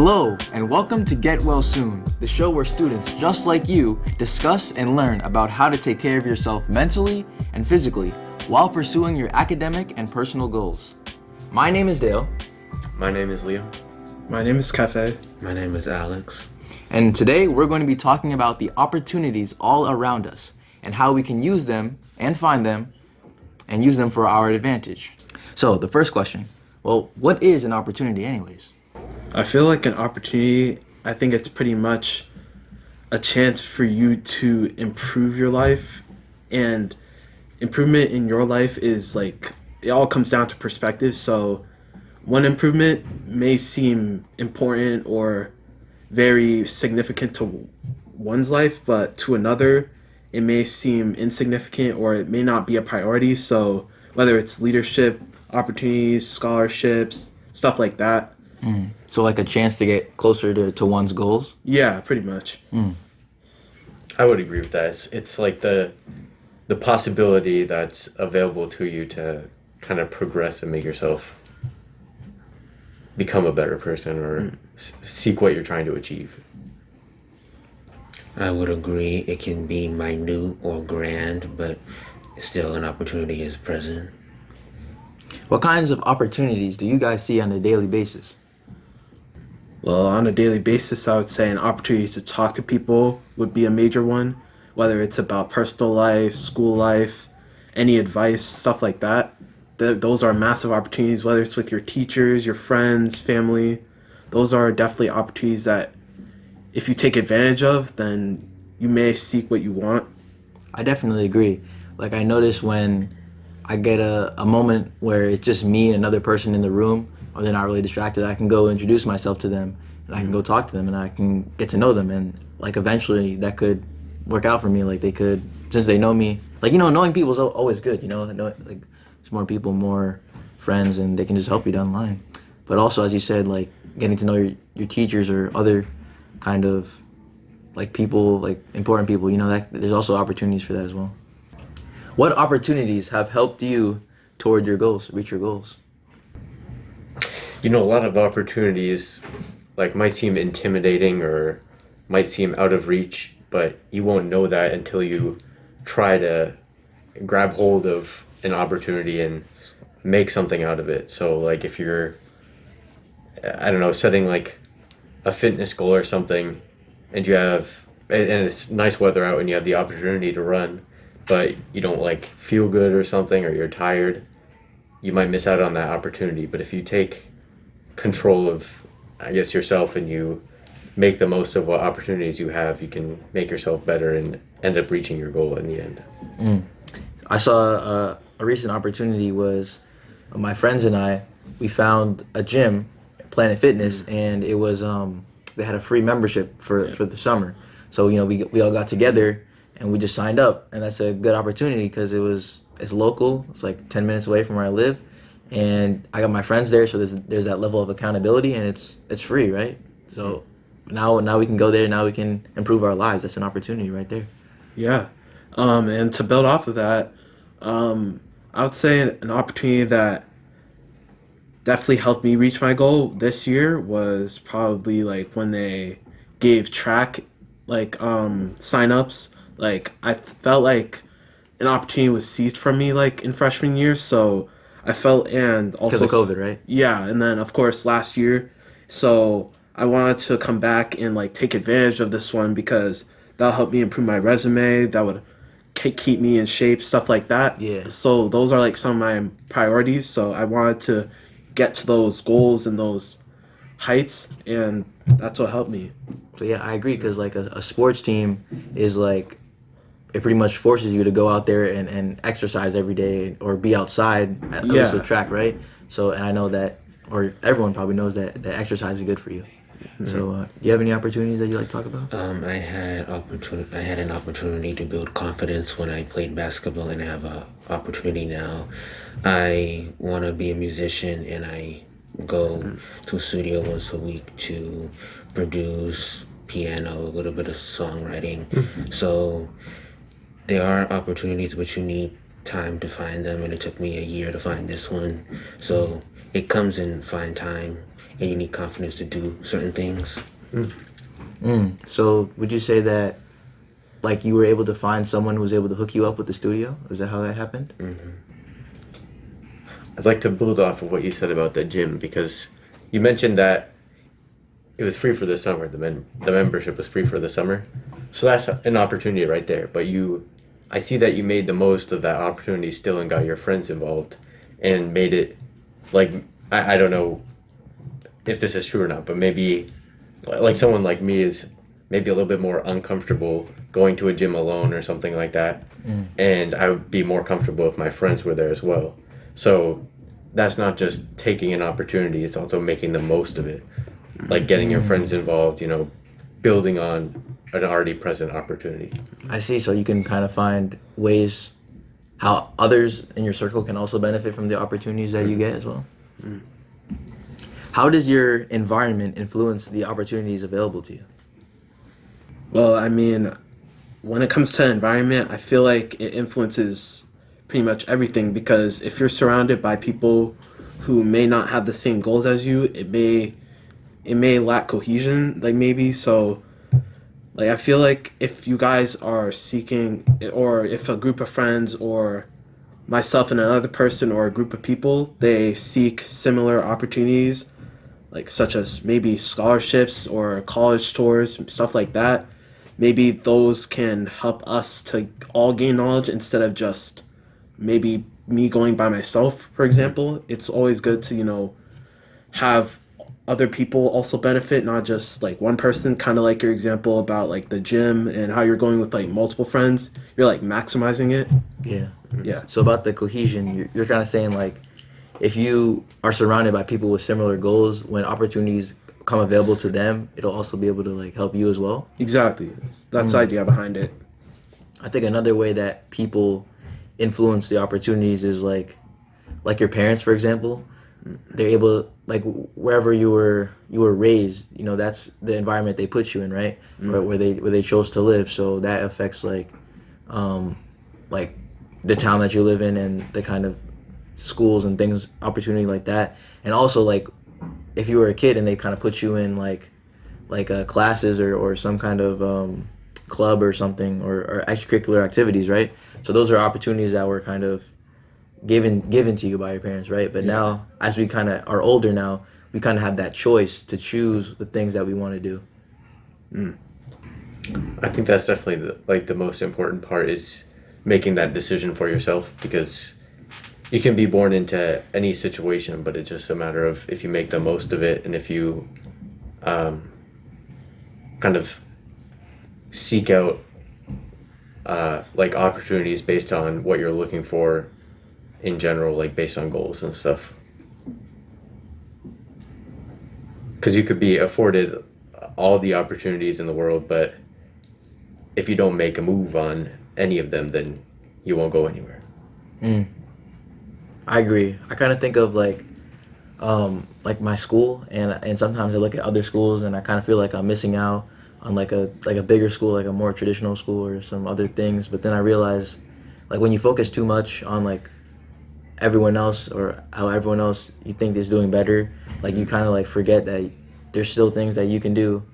Hello, and welcome to Get Well Soon, the show where students just like you discuss and learn about how to take care of yourself mentally and physically while pursuing your academic and personal goals. My name is Dale. My name is Leo. My name is Cafe. My name is Alex. And today we're going to be talking about the opportunities all around us and how we can use them and find them and use them for our advantage. So the first question, well, what is an opportunity anyways? I feel like an opportunity, I think it's pretty much a chance for you to improve your life, and improvement in your life is like, it all comes down to perspective. So one improvement may seem important or very significant to one's life, but to another, it may seem insignificant or it may not be a priority. So whether it's leadership, opportunities, scholarships, stuff like that. So like a chance to get closer to one's goals? Yeah, pretty much. I would agree with that. It's like the possibility that's available to you to kind of progress and make yourself become a better person or seek what you're trying to achieve. I would agree. It can be minute or grand, but still an opportunity is present. What kinds of opportunities do you guys see on a daily basis? Well, on a daily basis, I would say an opportunity to talk to people would be a major one, whether it's about personal life, school life, any advice, stuff like that. Those are massive opportunities, whether it's with your teachers, your friends, family. Those are definitely opportunities that if you take advantage of, then you may seek what you want. I definitely agree. Like I notice when I get a moment where it's just me and another person in the room, or they're not really distracted, I can go introduce myself to them and I can go talk to them and I can get to know them, and like eventually that could work out for me. Like they could, since they know me, like, you know, knowing people is always good, you know, like it's more people, more friends, and they can just help you down the line. But also, as you said, like getting to know your teachers or other kind of like people, like important people, you know, that there's also opportunities for that as well. What opportunities have helped you toward your goals, reach your goals? You know, a lot of opportunities like might seem intimidating or might seem out of reach, but you won't know that until you try to grab hold of an opportunity and make something out of it. So like if you're, I don't know, setting like a fitness goal or something, and it's nice weather out and you have the opportunity to run, but you don't like feel good or something, or you're tired, you might miss out on that opportunity. But if you take control of, I guess, yourself and you make the most of what opportunities you have, you can make yourself better and end up reaching your goal in the end. I saw a recent opportunity was my friends and I, we found a gym, Planet Fitness, and it was they had a free membership for the summer. So, you know, we all got together and we just signed up, and that's a good opportunity because it's local. It's like 10 minutes away from where I live, and I got my friends there, so there's that level of accountability, and it's free, right? So now we can go there. Now we can improve our lives. That's an opportunity right there. Yeah. And to build off of that, I would say an opportunity that definitely helped me reach my goal this year was probably like when they gave track like sign-ups. Like I felt like an opportunity was seized from me like in freshman year, so I felt, and also Because of COVID, right? Yeah, and then of course last year, so I wanted to come back and like take advantage of this one because that'll help me improve my resume. That would keep me in shape, stuff like that. Yeah. So those are like some of my priorities. So I wanted to get to those goals and those heights, and that's what helped me. So yeah, I agree, because like a sports team is like, it pretty much forces you to go out there and exercise every day or be outside, at least with track, right? So, and I know that, or everyone probably knows that exercise is good for you. So, do you have any opportunities that you like to talk about? I had an opportunity to build confidence when I played basketball, and I have an opportunity now. I want to be a musician, and I go to a studio once a week to produce piano, a little bit of songwriting. So there are opportunities, but you need time to find them, and it took me a year to find this one. So it comes in fine time, and you need confidence to do certain things. So would you say that, like, you were able to find someone who was able to hook you up with the studio? Is that how that happened? I'd like to build off of what you said about the gym, because you mentioned that it was free for the summer. The membership was free for the summer, so that's an opportunity right there. But I see that you made the most of that opportunity still and got your friends involved, and made it like I don't know if this is true or not, but maybe like someone like me is maybe a little bit more uncomfortable going to a gym alone or something like that, and I would be more comfortable if my friends were there as well. So that's not just taking an opportunity, it's also making the most of it. Like getting your friends involved, building on an already present opportunity. I see. So you can kind of find ways how others in your circle can also benefit from the opportunities that you get as well. How does your environment influence the opportunities available to you? Well, I mean, when it comes to environment, I feel like it influences pretty much everything, because if you're surrounded by people who may not have the same goals as you, it may lack cohesion, like maybe. So like I feel like if you guys are seeking, or if a group of friends or myself and another person or a group of people, they seek similar opportunities, like such as maybe scholarships or college tours, stuff like that, maybe those can help us to all gain knowledge instead of just maybe me going by myself, for example. It's always good to, have other people also benefit, not just like one person, kind of like your example about like the gym and how you're going with like multiple friends. You're like maximizing it. Yeah. Yeah. So about the cohesion, you're kind of saying like, if you are surrounded by people with similar goals, when opportunities come available to them, it'll also be able to like help you as well. Exactly. That's the idea behind it. I think another way that people influence the opportunities is like your parents, for example. They're able, like, wherever you were raised, that's the environment they put you in, right? Where they chose to live. So that affects like the town that you live in and the kind of schools and things, opportunity like that. And also like if you were a kid and they kind of put you in like classes or some kind of club or something, or extracurricular activities, right? So those are opportunities that were kind of given to you by your parents, right? But now, as we kind of are older now, we kind of have that choice to choose the things that we want to do. I think that's definitely the most important part, is making that decision for yourself, because you can be born into any situation, but it's just a matter of if you make the most of it, and if you kind of seek out like opportunities based on what you're looking for in general, like based on goals and stuff. Because you could be afforded all the opportunities in the world, but if you don't make a move on any of them, then you won't go anywhere. I agree. I kind of think of like my school, and sometimes I look at other schools and I kind of feel like I'm missing out on like a bigger school, like a more traditional school or some other things. But then I realize, like, when you focus too much on like everyone else or how everyone else you think is doing better, like you kind of like forget that there's still things that you can do,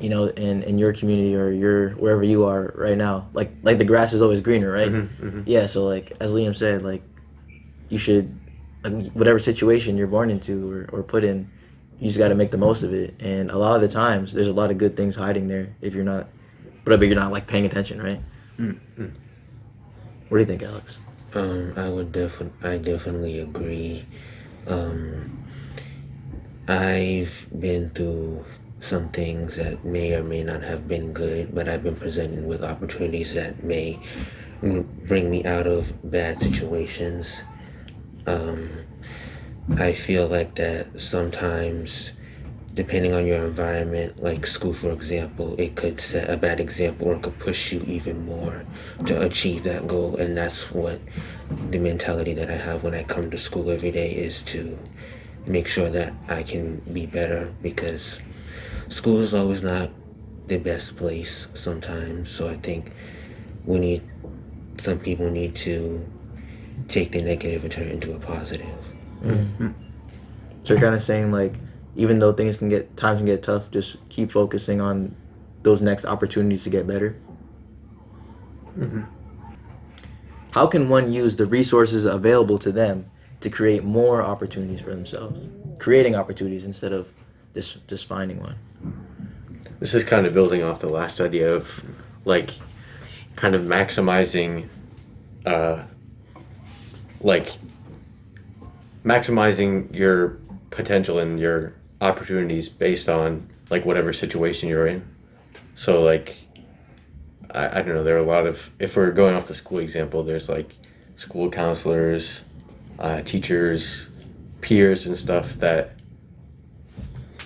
in your community or wherever you are right now. Like the grass is always greener, right? Yeah. So like as Liam said, like you should, like, whatever situation you're born into or put in, you just got to make the most of it. And a lot of the times, there's a lot of good things hiding there if you're not, but you're not like paying attention, right? What do you think, Alex? I definitely agree. I've been through some things that may or may not have been good, but I've been presented with opportunities that may bring me out of bad situations. I feel like that sometimes, depending on your environment, like school, for example, it could set a bad example or it could push you even more to achieve that goal. And that's what the mentality that I have when I come to school every day is, to make sure that I can be better, because school is always not the best place sometimes. So I think some people need to take the negative and turn it into a positive. So you're kind of saying like even though times can get tough, just keep focusing on those next opportunities to get better. How can one use the resources available to them to create more opportunities for themselves? Creating opportunities instead of just finding one. This is kind of building off the last idea of like kind of maximizing like maximizing your potential and your opportunities based on like whatever situation you're in. So like I don't know, there are a lot of, if we're going off the school example, there's like school counselors, teachers, peers and stuff that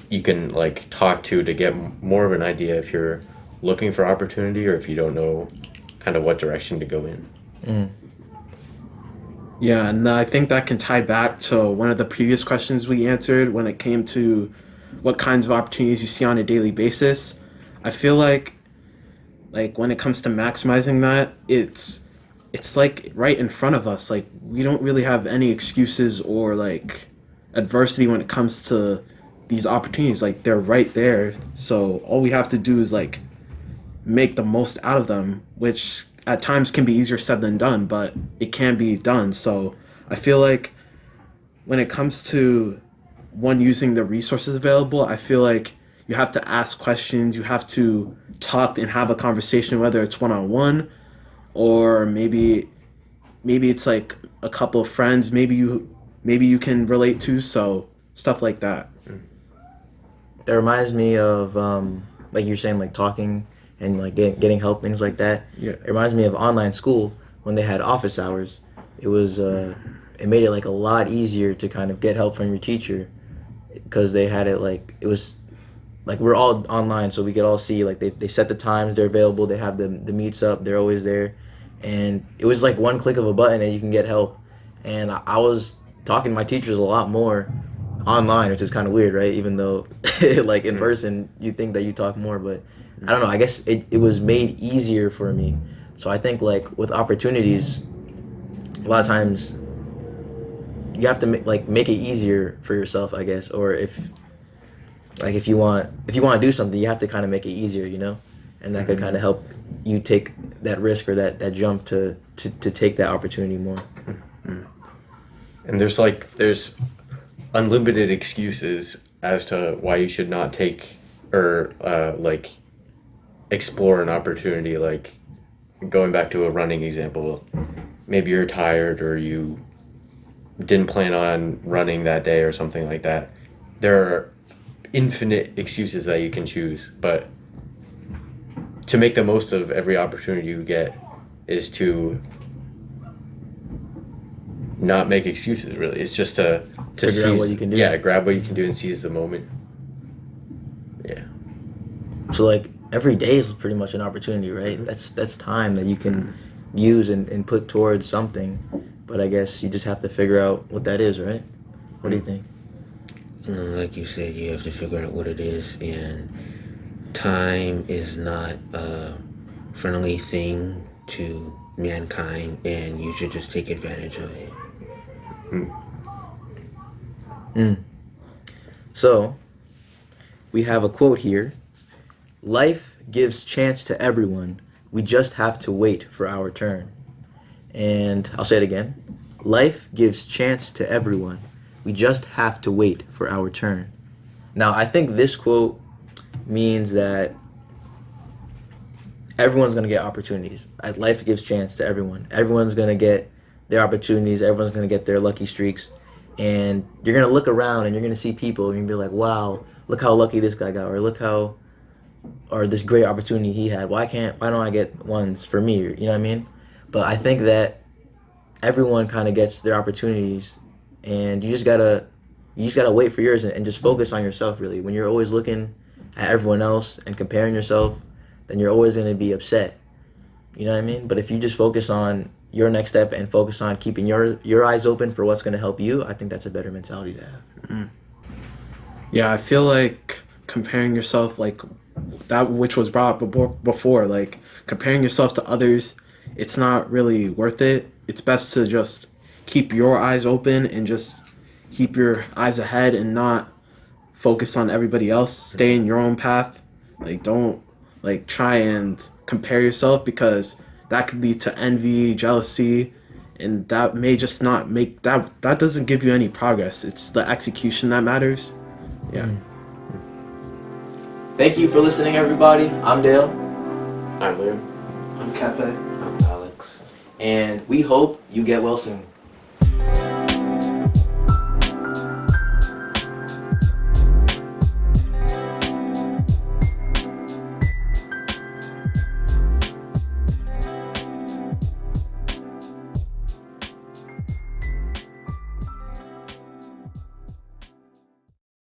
you can like talk to get more of an idea if you're looking for opportunity or if you don't know kind of what direction to go in. Yeah, and I think that can tie back to one of the previous questions we answered when it came to what kinds of opportunities you see on a daily basis. I feel like when it comes to maximizing that, it's like right in front of us. Like we don't really have any excuses or like adversity when it comes to these opportunities. Like they're right there. So all we have to do is like make the most out of them, which at times can be easier said than done, but it can be done. So I feel like when it comes to one using the resources available, I feel like you have to ask questions, you have to talk and have a conversation, whether it's one-on-one or maybe it's like a couple of friends, maybe you can relate to, so stuff like that. That reminds me of like you're saying, like talking and like getting help, things like that. Yeah. It reminds me of online school when they had office hours. It was it made it like a lot easier to kind of get help from your teacher because they had it like it was like we're all online, so we could all see like they set the times they're available. They have the meets up. They're always there, and it was like one click of a button and you can get help. And I was talking to my teachers a lot more online, which is kind of weird, right? Even though like in person you think that you talk more, but I don't know. I guess it was made easier for me. So I think like with opportunities, a lot of times you have to make it easier for yourself, I guess, or if you want to do something, you have to kind of make it easier, you know, and that could kind of help you take that risk or that jump to take that opportunity more. And there's unlimited excuses as to why you should not take or like explore an opportunity. Like going back to a running example, maybe you're tired or you didn't plan on running that day or something like that. There are infinite excuses that you can choose, but to make the most of every opportunity you get is to not make excuses, really. It's just to Figure out what you can do. Yeah, grab what you can do and seize the moment. Yeah. So like every day is pretty much an opportunity, right? That's time that you can use and put towards something, but I guess you just have to figure out what that is, right? What do you think? Like you said, you have to figure out what it is, and time is not a friendly thing to mankind, and you should just take advantage of it. So, we have a quote here. Life gives chance to everyone. We just have to wait for our turn. And I'll say it again. Life gives chance to everyone. We just have to wait for our turn. Now, I think this quote means that everyone's going to get opportunities. Life gives chance to everyone. Everyone's going to get their opportunities. Everyone's going to get their lucky streaks. And you're going to look around and you're going to see people and you're going to be like, wow, look how lucky this guy got, or this great opportunity he had. Why don't I get ones for me? You know what I mean? But I think that everyone kind of gets their opportunities, and you just gotta wait for yours and just focus on yourself, really. When you're always looking at everyone else and comparing yourself, then you're always going to be upset. You know what I mean? But if you just focus on your next step and focus on keeping your eyes open for what's going to help you, I think that's a better mentality to have. Yeah, I feel like comparing yourself, like that which was brought up before, like comparing yourself to others, it's not really worth it. It's best to just keep your eyes open and just keep your eyes ahead and not focus on everybody else. Stay in your own path. Like, don't like try and compare yourself, because that could lead to envy, jealousy, and that may just not make that doesn't give you any progress. It's the execution that matters. Yeah. Thank you for listening, everybody. I'm Dale, I'm Liam. I'm Cafe. I'm Alex. and we hope you get well soon.